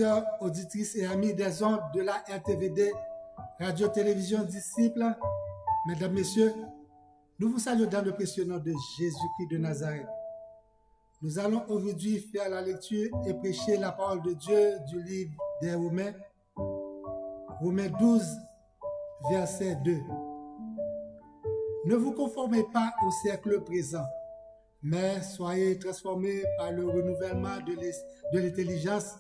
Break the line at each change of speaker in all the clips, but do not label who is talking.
auditeurs, auditrices et amis des ondes de la RTVD, Radio-Télévision Disciples, mesdames, messieurs, nous vous saluons dans le précieux nom de Jésus-Christ de Nazareth. Nous allons aujourd'hui faire la lecture et prêcher la parole de Dieu du livre des Romains, Romains 12, verset 2. Ne vous conformez pas au siècle présent, mais soyez transformés par le renouvellement de l'intelligence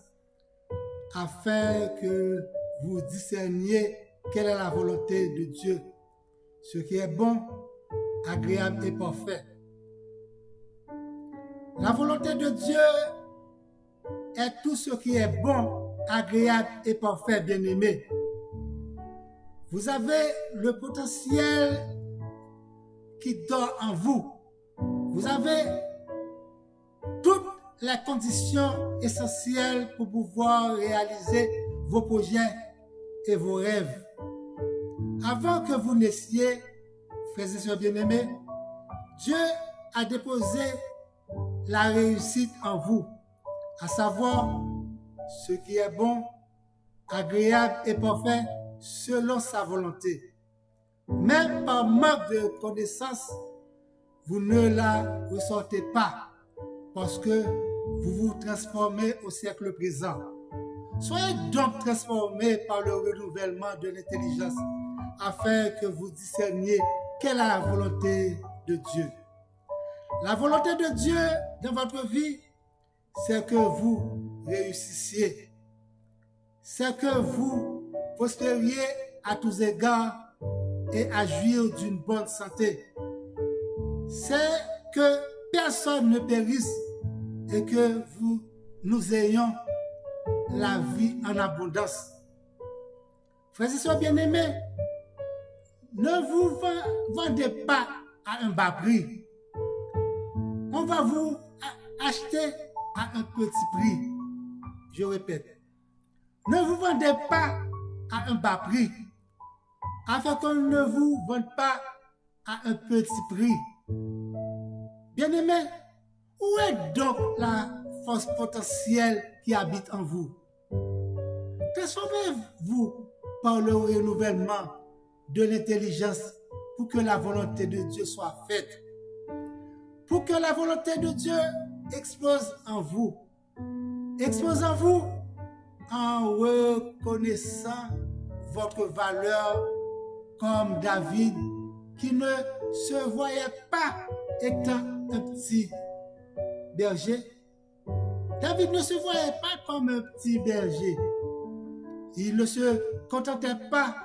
afin que vous discerniez quelle est la volonté de Dieu, ce qui est bon, agréable et parfait. La volonté de Dieu est tout ce qui est bon, agréable et parfait, bien-aimé. Vous avez le potentiel qui dort en vous. Vous avez toutes les conditions essentielles pour pouvoir réaliser vos projets et vos rêves. Avant que vous naissiez, frères et sœurs bien-aimés, Dieu a déposé la réussite en vous, à savoir ce qui est bon, agréable et parfait selon sa volonté. Même par manque de connaissance, vous ne la ressortez pas parce que vous vous transformez au siècle présent. Soyez donc transformés par le renouvellement de l'intelligence afin que vous discerniez quelle est la volonté de Dieu. La volonté de Dieu dans votre vie, c'est que vous réussissiez. C'est que vous prospériez à tous égards et à jouir d'une bonne santé. C'est que personne ne périsse et que nous ayons la vie en abondance. Frères et sœurs bien-aimés, ne vous vendez pas à un bas prix. On va vous acheter à un petit prix. Je répète, ne vous vendez pas à un bas prix, afin qu'on ne vous vende pas à un petit prix. Bien-aimés, où est donc la force potentielle qui habite en vous? Transformez-vous par le renouvellement de l'intelligence pour que la volonté de Dieu soit faite. Pour que la volonté de Dieu explose en vous. Explose en vous en reconnaissant votre valeur comme David qui ne se voyait pas étant un petit berger. David ne se voyait pas comme un petit berger. Il ne se contentait pas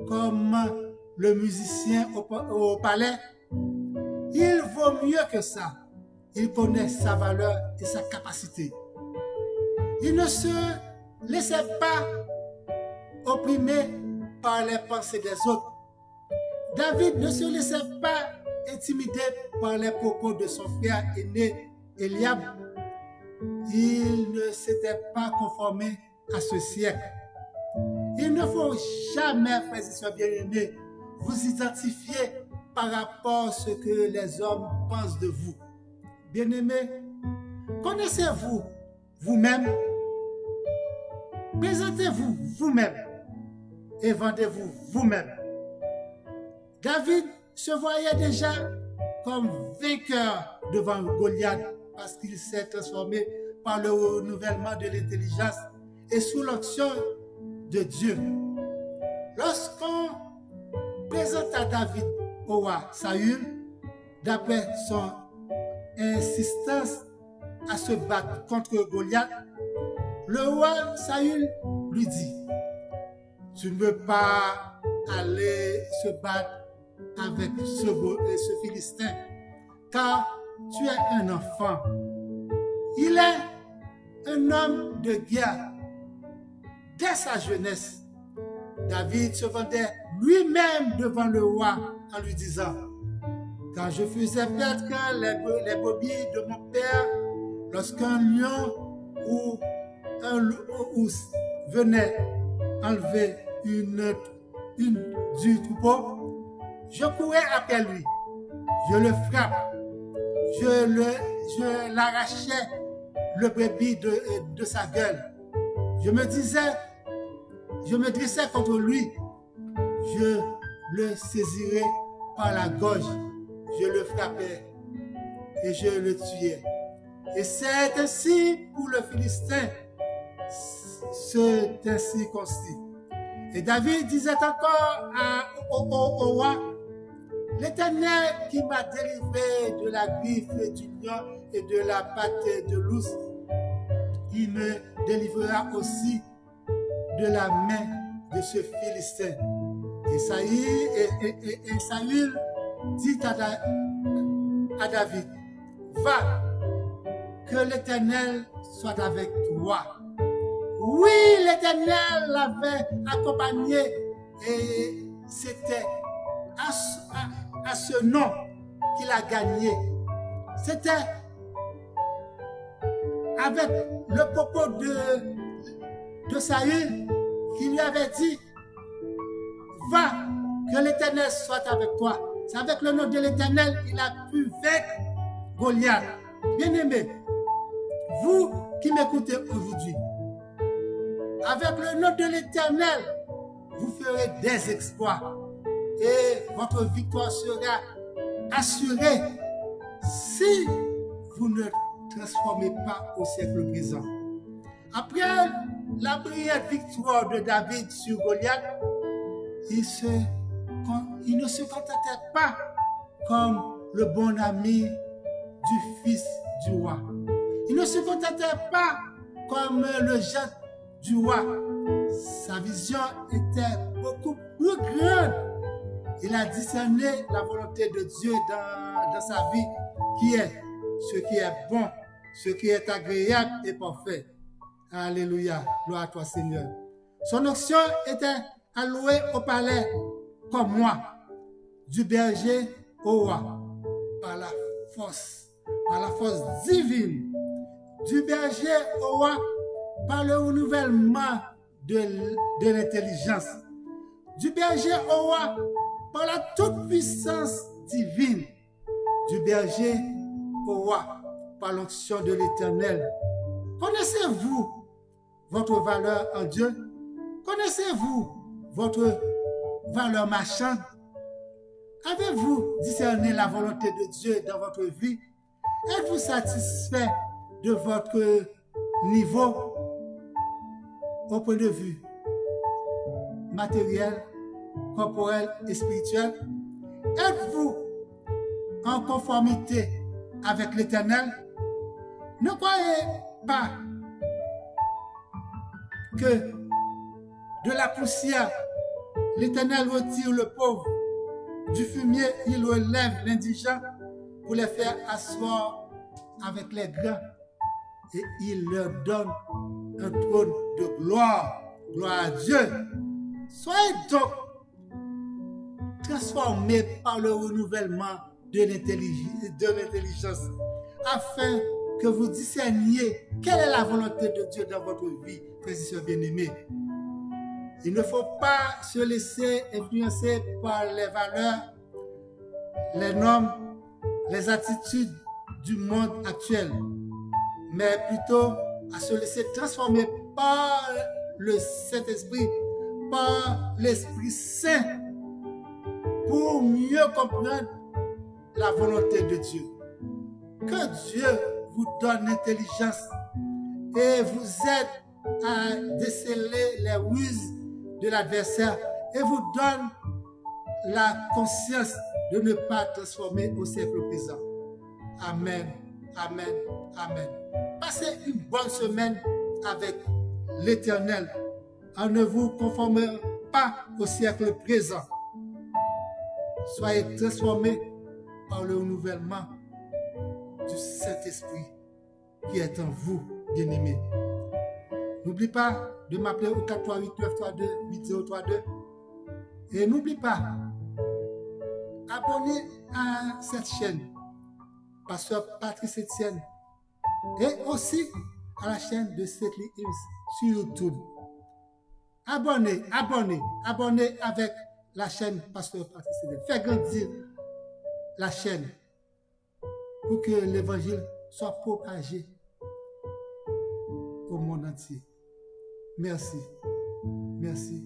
comme le musicien au palais. Il vaut mieux que ça. Il connaît sa valeur et sa capacité. Il ne se laissait pas opprimer par les pensées des autres. David ne se laissait pas intimider par les propos de son frère aîné Eliab. Il ne s'était pas conformé à ce siècle. Il ne faut jamais, frères et sœurs bien-aimés, vous identifier par rapport à ce que les hommes pensent de vous. Bien-aimés, connaissez-vous vous-même, présentez-vous vous-même et vendez-vous vous-même. David se voyait déjà comme vainqueur devant Goliath parce qu'il s'est transformé par le renouvellement de l'intelligence et sous l'action de Dieu. Lorsqu'on présenta David au roi Saül, d'après son insistance à se battre contre Goliath, le roi Saül lui dit: tu ne veux pas aller se battre avec ce Philistin, car tu es un enfant. Il est un homme de guerre. Dès sa jeunesse, David se vendait lui-même devant le roi en lui disant: quand je faisais perdre les brebis de mon père, lorsqu'un lion ou un ours venait enlever une du troupeau, je courais après lui, je le frappe, je l'arrachais le brebis de sa gueule. je me dressais contre lui, je le saisirais par la gorge, je le frappais et je le tuais. Et c'est ainsi pour le Philistin, c'est ainsi conçu. Et David disait encore au roi, l'Éternel qui m'a délivré de la griffe du lion et de la patte de l'ours, il me délivrera aussi de la main de ce Philistin. Et Saül dit à David, va, que l'Éternel soit avec toi. Oui, l'Éternel l'avait accompagné et c'était à ce nom qu'il a gagné. C'était avec le propos de Saül qui lui avait dit, va, que l'Éternel soit avec toi. C'est avec le nom de l'Éternel qu'il a pu vaincre Goliath. Bien-aimés, vous qui m'écoutez aujourd'hui, avec le nom de l'Éternel, vous ferez des exploits et votre victoire sera assurée si vous ne transformez pas au siècle présent. Après la brillante victoire de David sur Goliath, il ne se contentait pas comme le bon ami du fils du roi. Il ne se contentait pas comme le gendre du roi. Sa vision était beaucoup plus grande. Il a discerné la volonté de Dieu dans sa vie, qui est ce qui est bon, ce qui est agréable et parfait. Alléluia, gloire à toi Seigneur. Son onction était allouée au palais comme moi, du berger au roi, par la force divine, du berger au roi, par le renouvellement de l'intelligence, du berger au roi, par la toute-puissance divine, du berger au roi, par l'onction de l'Éternel. Connaissez-vous votre valeur en Dieu? Connaissez-vous votre valeur marchande? Avez-vous discerné la volonté de Dieu dans votre vie? Êtes-vous satisfait de votre niveau au point de vue matériel, corporel et spirituel? Êtes-vous en conformité avec l'Éternel? Ne croyez pas que de la poussière, l'Éternel retire le pauvre. Du fumier, il relève l'indigent pour les faire asseoir avec les grands. Et il leur donne un trône de gloire. Gloire à Dieu. Soyez donc transformés par le renouvellement de l'intelligence afin que vous discerniez quelle est la volonté de Dieu dans votre vie, frères et sœurs bien-aimés. Il ne faut pas se laisser influencer par les valeurs, les normes, les attitudes du monde actuel, mais plutôt à se laisser transformer par le Saint-Esprit, par l'Esprit Saint, pour mieux comprendre la volonté de Dieu. Que Dieu vous donne l'intelligence et vous aide à déceler les ruses de l'adversaire et vous donne la conscience de ne pas transformer au siècle présent. Amen, amen, amen. Passez une bonne semaine avec l'Éternel en ne vous conformant pas au siècle présent. Soyez transformés par le renouvellement du Saint-Esprit qui est en vous, bien-aimés. N'oublie pas de m'appeler au 438-932-8032. Et n'oublie pas, abonnez à cette chaîne, Pasteur Patrice Etienne, et aussi à la chaîne de Stately Hymns sur YouTube. Abonnez avec la chaîne Pasteur Patrice Etienne. Faites grandir la chaîne pour que l'évangile soit propagé au monde entier. Merci. Merci.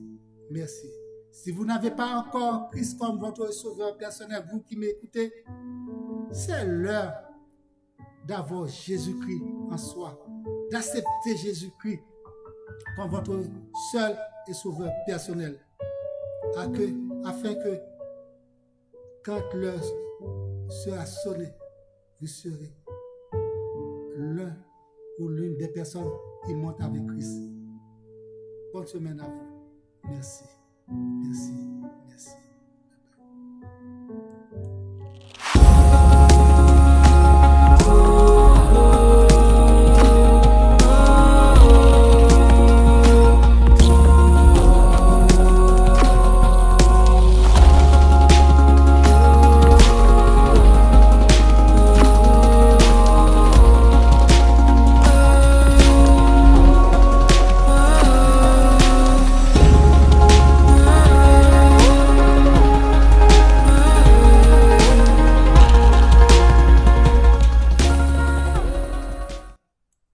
Merci. Si vous n'avez pas encore Christ comme votre sauveur personnel, vous qui m'écoutez, c'est l'heure d'avoir Jésus-Christ en soi, d'accepter Jésus-Christ comme votre seul et sauveur personnel, afin que quand l'heure sera sonnée, vous serez l'un ou l'une des personnes qui montent avec Christ. Bonne semaine à vous. Merci. Merci.